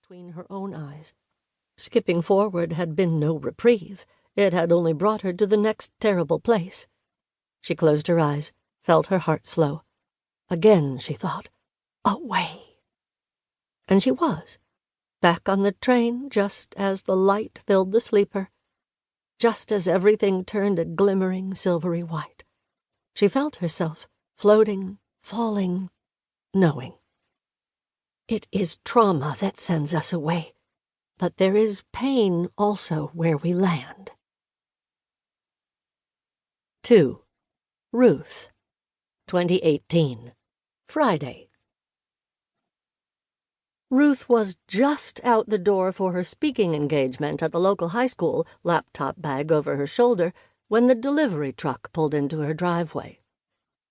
between her own eyes. Skipping forward had been no reprieve. It had only brought her to the next terrible place. She closed her eyes, felt her heart slow. Again, she thought, away. And she was, back on the train just as the light filled the sleeper, just as everything turned a glimmering silvery white. She felt herself floating, falling, knowing. It is trauma that sends us away, but there is pain also where we land. 2. Ruth, 2018, Friday. Ruth was just out the door for her speaking engagement at the local high school, laptop bag over her shoulder, when the delivery truck pulled into her driveway.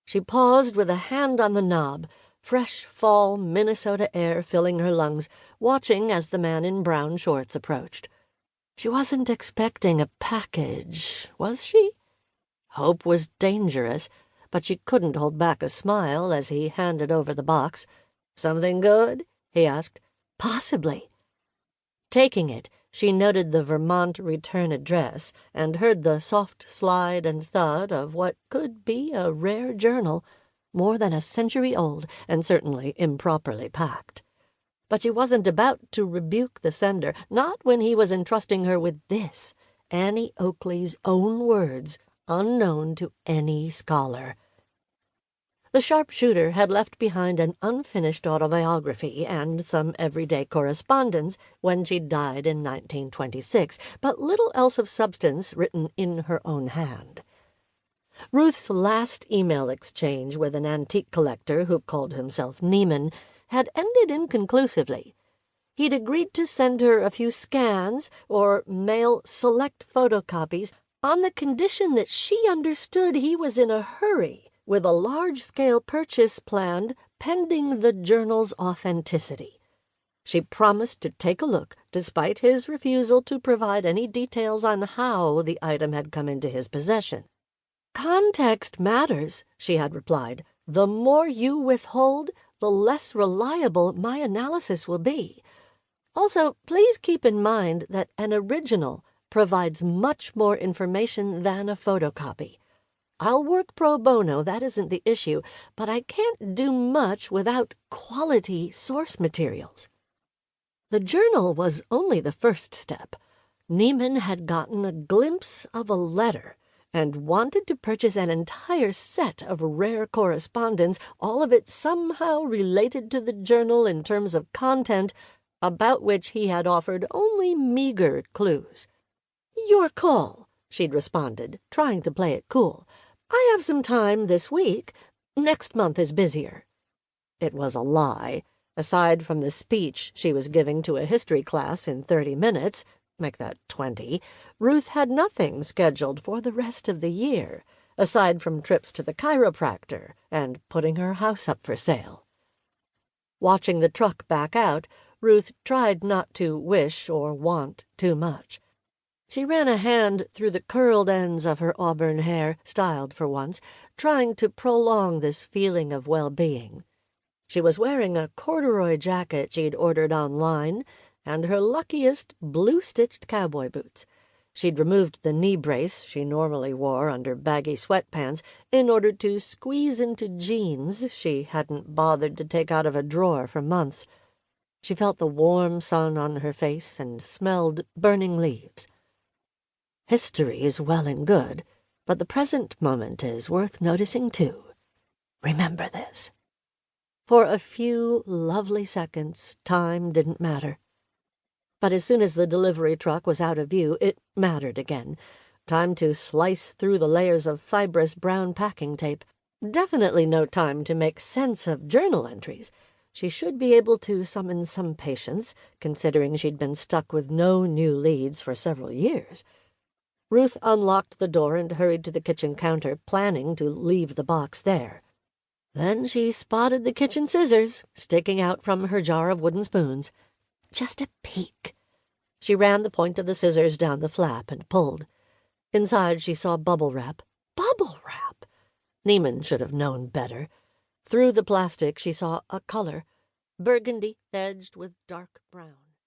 She paused with a hand on the knob, fresh fall Minnesota air filling her lungs, watching as the man in brown shorts approached. She wasn't expecting a package, was she? Hope was dangerous, but she couldn't hold back a smile as he handed over the box. "Something good?" he asked. "Possibly." Taking it, she noted the Vermont return address and heard the soft slide and thud of what could be a rare journal, more than a century old and certainly improperly packed. But she wasn't about to rebuke the sender, not when he was entrusting her with this, Annie Oakley's own words, unknown to any scholar. The sharpshooter had left behind an unfinished autobiography and some everyday correspondence when she died in 1926, but little else of substance written in her own hand. Ruth's last email exchange with an antique collector who called himself Neiman had ended inconclusively. He'd agreed to send her a few scans or mail select photocopies on the condition that she understood he was in a hurry with a large-scale purchase planned pending the journal's authenticity. She promised to take a look, despite his refusal to provide any details on how the item had come into his possession. "Context matters," she had replied. "The more you withhold, the less reliable my analysis will be. Also, please keep in mind that an original provides much more information than a photocopy. I'll work pro bono, that isn't the issue, but I can't do much without quality source materials." The journal was only the first step. Neiman had gotten a glimpse of a letter and wanted to purchase an entire set of rare correspondence, all of it somehow related to the journal in terms of content, about which he had offered only meager clues. "Your call," she'd responded, trying to play it cool. "I have some time this week. Next month is busier." It was a lie. Aside from the speech she was giving to a history class in 30 minutes, make that 20, Ruth had nothing scheduled for the rest of the year, aside from trips to the chiropractor and putting her house up for sale. Watching the truck back out, Ruth tried not to wish or want too much. She ran a hand through the curled ends of her auburn hair, styled for once, trying to prolong this feeling of well-being. She was wearing a corduroy jacket she'd ordered online and her luckiest blue-stitched cowboy boots. She'd removed the knee brace she normally wore under baggy sweatpants in order to squeeze into jeans she hadn't bothered to take out of a drawer for months. She felt the warm sun on her face and smelled burning leaves. History is well and good, but the present moment is worth noticing too. Remember this. For a few lovely seconds, time didn't matter. But as soon as the delivery truck was out of view, it mattered again. Time to slice through the layers of fibrous brown packing tape. Definitely no time to make sense of journal entries. She should be able to summon some patience, considering she'd been stuck with no new leads for several years. Ruth unlocked the door and hurried to the kitchen counter, planning to leave the box there. Then she spotted the kitchen scissors sticking out from her jar of wooden spoons. Just a peek. She ran the point of the scissors down the flap and pulled. Inside she saw bubble wrap. Bubble wrap! Neiman should have known better. Through the plastic she saw a color, burgundy edged with dark brown.